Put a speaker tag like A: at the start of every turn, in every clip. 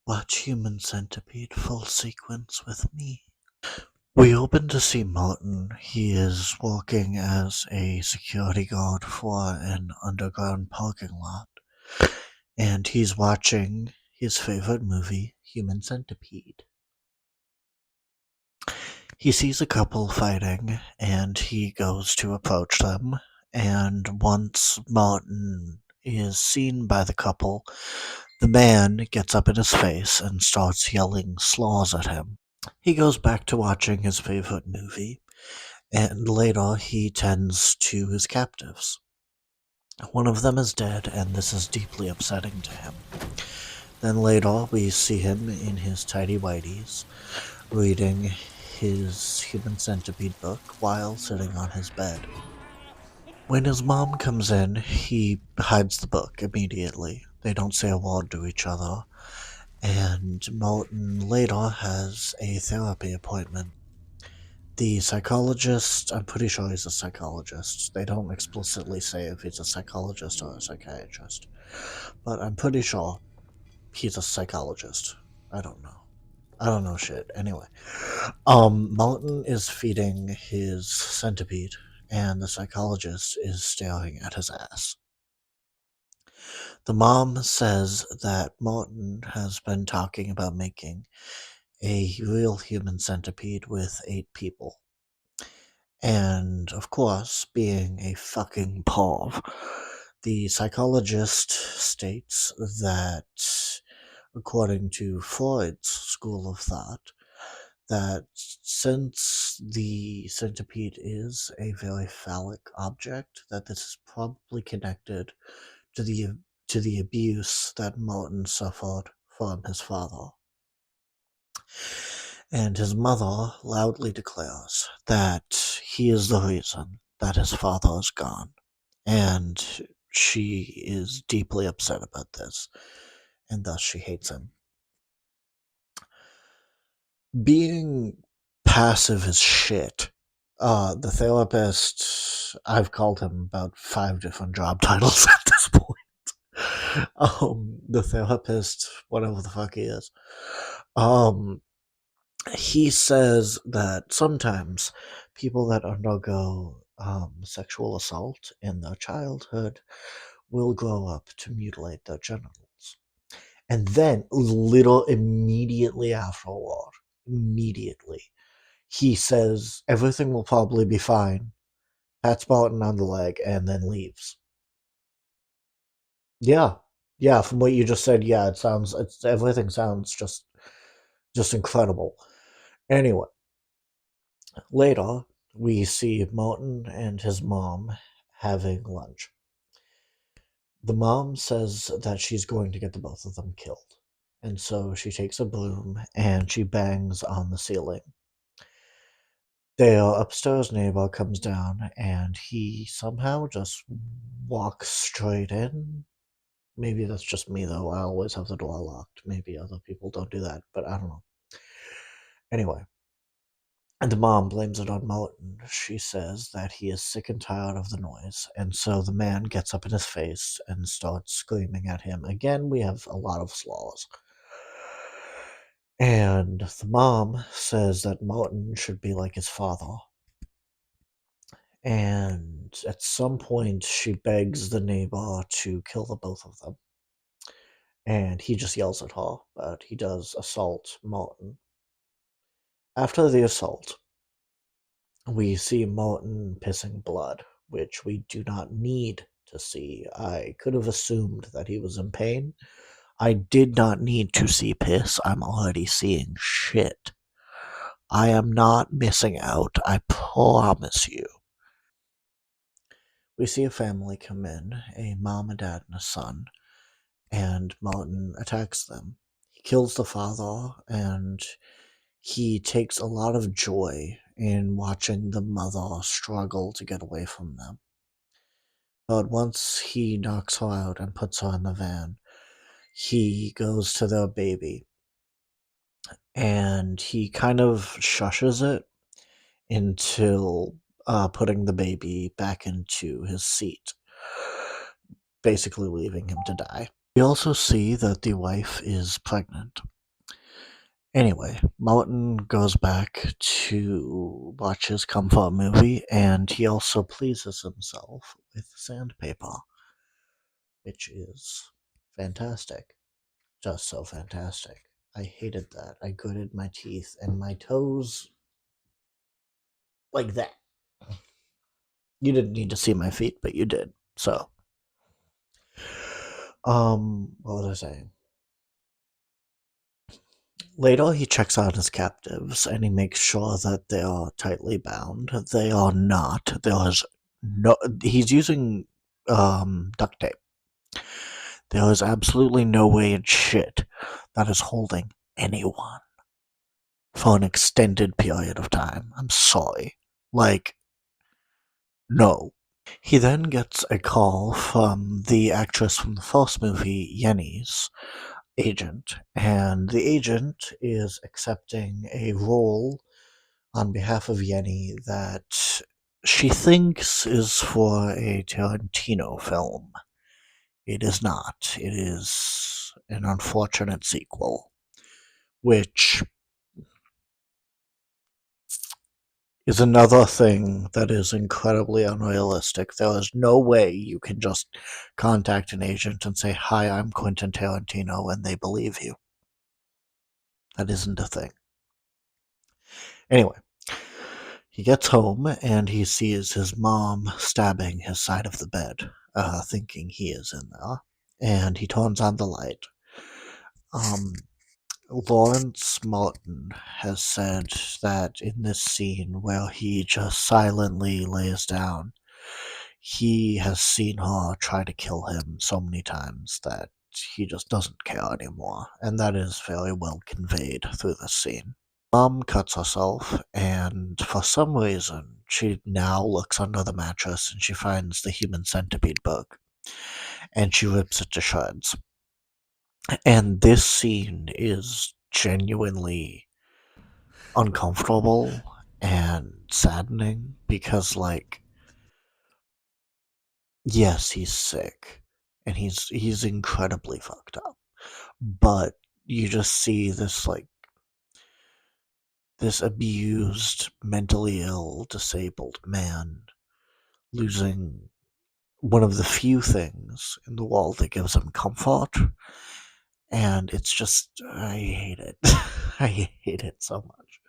A: Watch Human Centipede full sequence with me. We open to see Martin. He is working as a security guard for an underground parking lot, and he's watching his favorite movie, Human Centipede. He sees a couple fighting, and he goes to approach them, and once Martin is seen by the couple, the man gets up in his face and starts yelling slurs at him. He goes back to watching his favorite movie, and later he tends to his captives. One of them is dead, and this is deeply upsetting to him. Then later we see him in his tidy whities, reading his Human Centipede book while sitting on his bed. When his mom comes in, he hides the book immediately. They don't say a word to each other, and Martin later has a therapy appointment. The psychologist, I'm pretty sure he's a psychologist. They don't explicitly say if he's a psychologist or a psychiatrist, but I'm pretty sure he's a psychologist. I don't know. I don't know shit. Anyway, Martin is feeding his centipede, and the psychologist is staring at his ass. The mom says that Martin has been talking about making a real human centipede with 8 people. And of course, being a fucking perv, the psychologist states that, according to Freud's school of thought, that since the centipede is a very phallic object, that this is probably connected to the abuse that Martin suffered from his father. And his mother loudly declares that he is the reason that his father is gone, and she is deeply upset about this, and thus she hates him. Being passive as shit, the therapist, I've called him about 5 different job titles at this point. The therapist, whatever the fuck he is, he says that sometimes people that undergo sexual assault in their childhood will grow up to mutilate their genitals. And then, immediately, he says everything will probably be fine, pats Martin on the leg, and then leaves. Yeah, yeah. From what you just said, yeah, everything sounds just incredible. Anyway, later we see Martin and his mom having lunch. The mom says that she's going to get the both of them killed, and so she takes a broom and she bangs on the ceiling. Their upstairs neighbor comes down and he somehow just walks straight in. Maybe that's just me though. I always have the door locked. Maybe other people don't do that, but I don't know. Anyway, and the mom blames it on Martin. She says that he is sick and tired of the noise, and so the man gets up in his face and starts screaming at him. Again, we have a lot of slurs. And the mom says that Martin should be like his father. And at some point, she begs the neighbor to kill the both of them. And he just yells at her, but he does assault Martin. After the assault, we see Martin pissing blood, which we do not need to see. I could have assumed that he was in pain. I did not need to see piss. I'm already seeing shit. I am not missing out, I promise you. We see a family come in, a mom, a dad, and a son, and Martin attacks them. He kills the father, and he takes a lot of joy in watching the mother struggle to get away from them. But once he knocks her out and puts her in the van, he goes to their baby and he kind of shushes it until putting the baby back into his seat, basically leaving him to die. We also see that the wife is pregnant. Anyway, Martin goes back to watch his comfort movie, and he also pleases himself with sandpaper, which is fantastic. Just so fantastic. I hated that. I gritted my teeth and my toes like that. You didn't need to see my feet, but you did. So, what was I saying? Later, he checks out his captives and he makes sure that they are tightly bound. They are not. There is no. He's using duct tape. There is absolutely no way in shit that is holding anyone for an extended period of time. I'm sorry. Like, no. He then gets a call from the actress from the first movie, Yenny's agent, and the agent is accepting a role on behalf of Yenny that she thinks is for a Tarantino film. It is not. It is an unfortunate sequel, which is another thing that is incredibly unrealistic. There is no way you can just contact an agent and say, "Hi, I'm Quentin Tarantino," and they believe you. That isn't a thing. Anyway, he gets home and he sees his mom stabbing his side of the bed, thinking he is in there, and he turns on the light. Um, Lawrence Martin has said that in this scene where he just silently lays down, he has seen her try to kill him so many times that he just doesn't care anymore, and that is very well conveyed through this scene. Mom cuts herself, and for some reason, she now looks under the mattress and she finds the Human Centipede book, and she rips it to shreds. And this scene is genuinely uncomfortable and saddening because, like, yes, he's sick and he's incredibly fucked up, but you just see this, like, this abused, mentally ill, disabled man losing one of the few things in the world that gives him comfort, and it's just, I hate it. I hate it so much.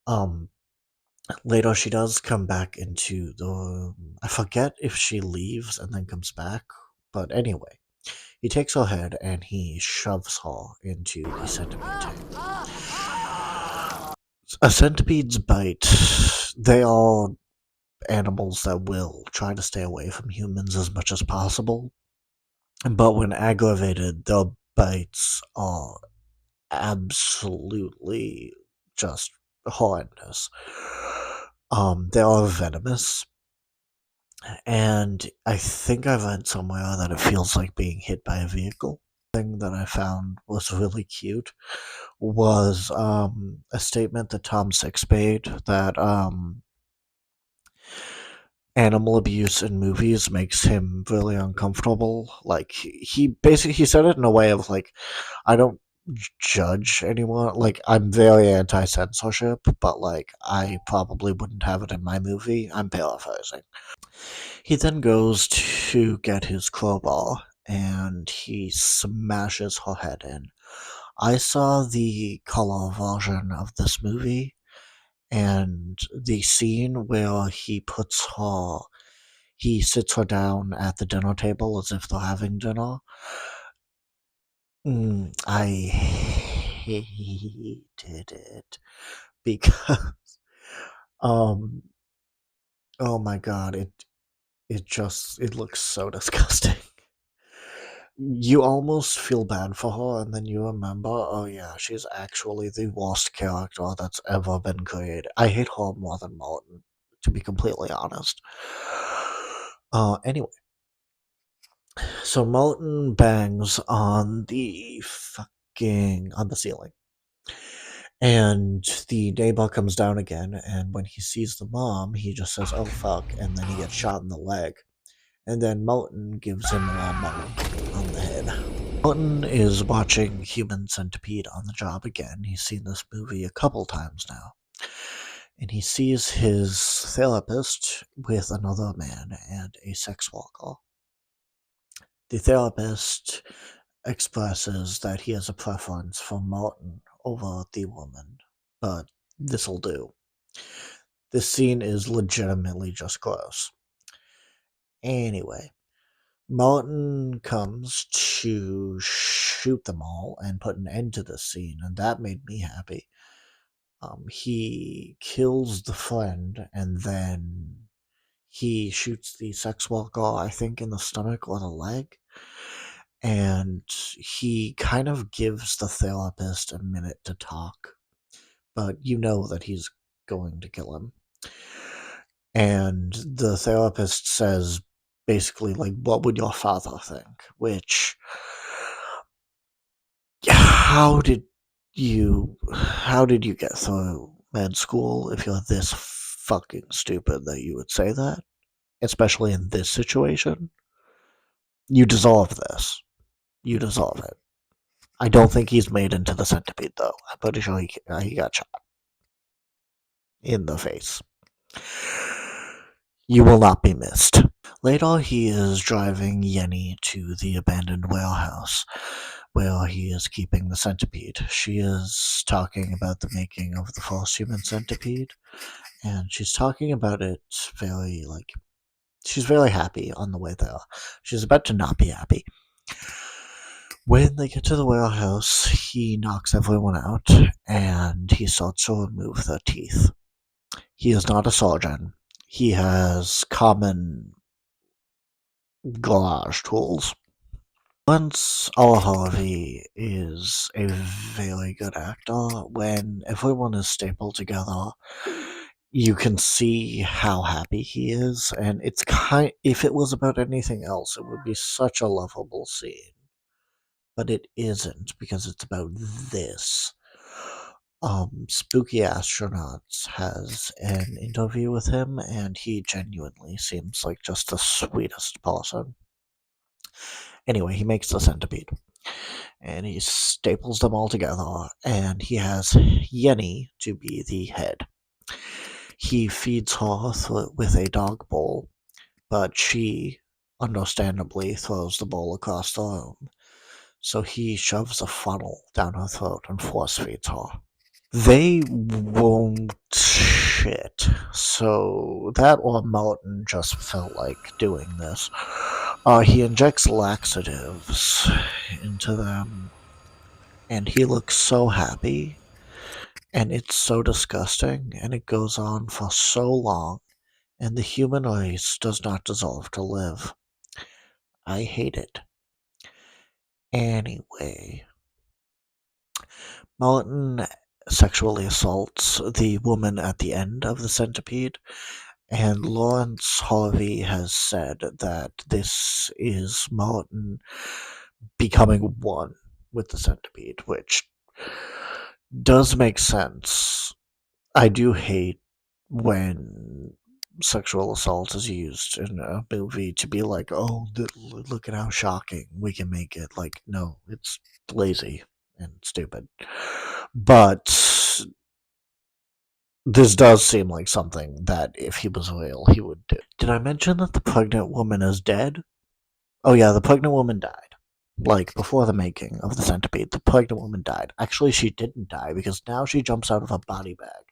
A: Um, Later she does come back into the. I forget if she leaves and then comes back, but anyway, he takes her head and he shoves her into the centipede tank. A centipede's bite. They are animals that will try to stay away from humans as much as possible, but when aggravated, their bites are absolutely just horrendous. They are venomous, and I think I read somewhere that it feels like being hit by a vehicle. Thing that I found was really cute was a statement that Tom Six made that animal abuse in movies makes him really uncomfortable. Like he basically he said it in a way of like, I don't judge anyone. Like I'm very anti censorship, but like I probably wouldn't have it in my movie. I'm paraphrasing. He then goes to get his crowbar and he smashes her head in. I saw the color version of this movie, and the scene where he sits her down at the dinner table as if they're having dinner. I hated it because, um, oh my god, it looks so disgusting. You almost feel bad for her, and then you remember, oh yeah, she's actually the worst character that's ever been created. I hate her more than Martin, to be completely honest. Anyway, so Martin bangs on the ceiling, and the neighbor comes down again, and when he sees the mom, he just says, "Oh fuck," and then he gets shot in the leg. and then Mountain gives him a melon on the head. Mountain is watching Human Centipede on the job again. He's seen this movie a couple times now. And he sees his therapist with another man and a sex worker. The therapist expresses that he has a preference for Martin over the woman, but this'll do. This scene is legitimately just gross. Anyway, Martin comes to shoot them all and put an end to this scene, and that made me happy. He kills the friend, and then he shoots the sex worker, I think, in the stomach or the leg. And he kind of gives the therapist a minute to talk, but you know that he's going to kill him. And the therapist says basically, like, what would your father think? Which, how did you get through med school if you're this fucking stupid that you would say that? Especially in this situation? You deserve this. You deserve it. I don't think he's made into the Centipede, though. I'm pretty sure he got shot in the face. You will not be missed. Later, he is driving Yenny to the abandoned warehouse where he is keeping the centipede. She is talking about the making of the first human centipede, and she's talking about it very, she's very happy on the way there. She's about to not be happy. When they get to the warehouse, he knocks everyone out, and he starts to remove their teeth. He is not a surgeon. He has common garage tools. Once Harvey is a very good actor. When everyone is stapled together, you can see how happy he is, and it's if it was about anything else, it would be such a lovable scene. But it isn't, because it's about this. Spooky Astronauts has an interview with him, and he genuinely seems like just the sweetest person. Anyway, he makes the centipede, and he staples them all together, and he has Yenny to be the head. He feeds her with a dog bowl, but she, understandably, throws the bowl across the room. So he shoves a funnel down her throat and force feeds her. They won't shit, so that or Martin just felt like doing this. He injects laxatives into them, and he looks so happy, and it's so disgusting, and it goes on for so long, and the human race does not deserve to live. I hate it. Anyway, Martin sexually assaults the woman at the end of the centipede, and Lawrence Harvey has said that this is Martin becoming one with the centipede, which does make sense. I do hate when sexual assault is used in a movie to be like, oh, look at how shocking we can make it. Like, no, it's lazy and stupid. But this does seem like something that if he was real, he would do. Did I mention that the pregnant woman is dead? Oh yeah, the pregnant woman died. Like, before the making of the centipede, the pregnant woman died. Actually, she didn't die, because now she jumps out of a body bag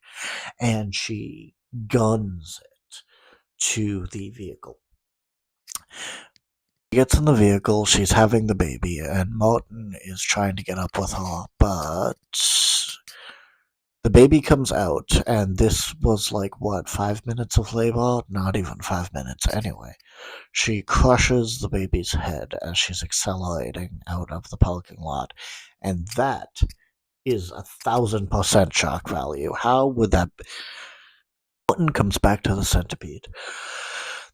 A: and she guns it to the vehicle. She gets in the vehicle, she's having the baby, and Martin is trying to get up with her, but the baby comes out, and this was like, what, 5 minutes of labor? Not even 5 minutes, anyway. She crushes the baby's head as she's accelerating out of the parking lot, and that is 1,000% shock value. How would that be? Martin comes back to the centipede.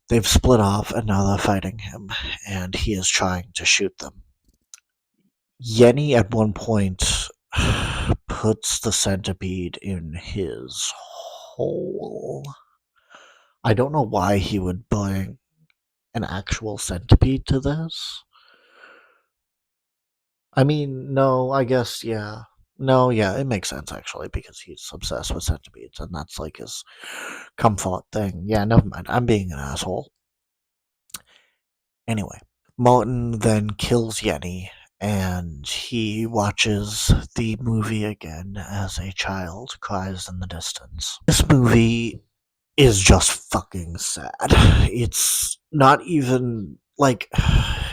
A: They've split off, and now they're fighting him, and he is trying to shoot them. Yenny at one point puts the centipede in his hole. I don't know why he would bring an actual centipede to this. I mean, no, I guess, yeah. No, yeah, it makes sense actually because he's obsessed with centipedes and that's like his comfort thing. Yeah, never mind. I'm being an asshole. Anyway, Martin then kills Yenny and he watches the movie again as a child cries in the distance. This movie is just fucking sad. It's not even like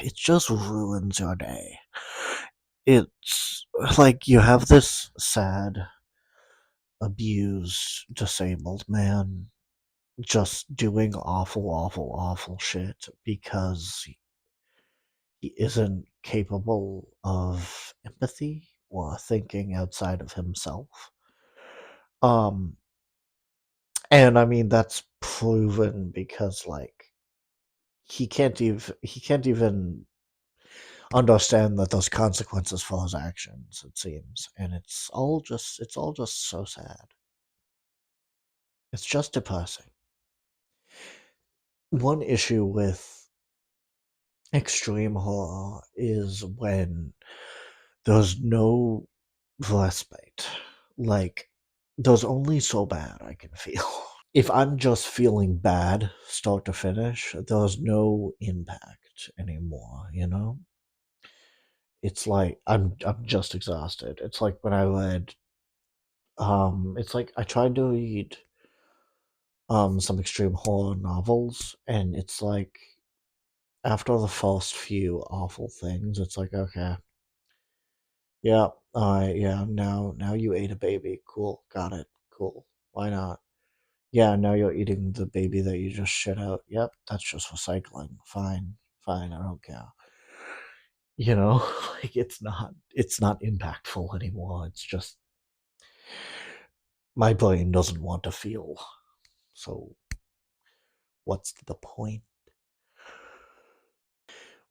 A: it just ruins your day. It's like you have this sad, abused, disabled man just doing awful, awful, awful shit because he isn't capable of empathy or thinking outside of himself. Um, and I mean that's proven because like he can't even understand that those consequences for his actions. It seems, and it's all just so sad. It's just depressing. One issue with extreme horror is when there's no respite. Like, there's only so bad I can feel. If I'm just feeling bad, start to finish, there's no impact anymore, you know? It's like I'm just exhausted. It's like when I read it's like I tried to read some extreme horror novels and it's like after the first few awful things, it's like, okay, yeah, yeah, now you ate a baby. Cool, got it. Cool. Why not? Yeah, now you're eating the baby that you just shit out. Yep, that's just recycling. Fine, fine, I don't care. You know, like it's not impactful anymore. It's just my brain doesn't want to feel. So what's the point?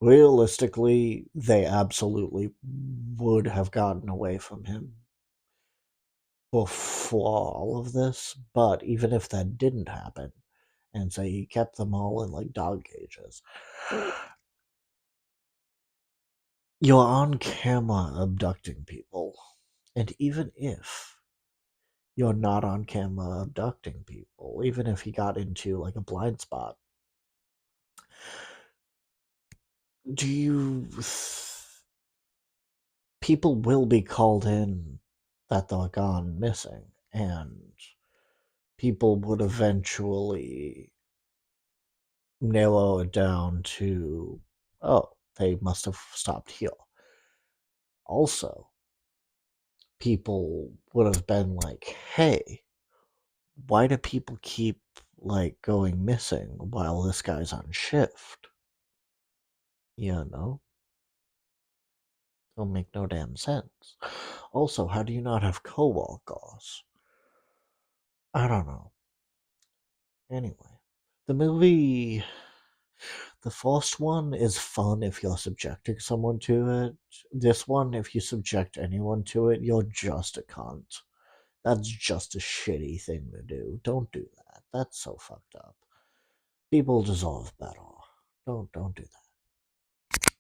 A: Realistically, they absolutely would have gotten away from him before all of this, but even if that didn't happen, and say he kept them all in like dog cages, you're on camera abducting people. And even if you're not on camera abducting people, even if he got into like a blind spot, do you. People will be called in that they're gone missing, and people would eventually narrow it down to, oh, they must have stopped here. Also, people would have been like, hey, why do people keep like going missing while this guy's on shift? You know, don't make no damn sense. Also, how do you not have coworkers? I don't know. Anyway, the movie, the first one is fun if you're subjecting someone to it. This one, if you subject anyone to it, you're just a cunt. That's just a shitty thing to do. Don't do that. That's so fucked up. People deserve better. Don't do that.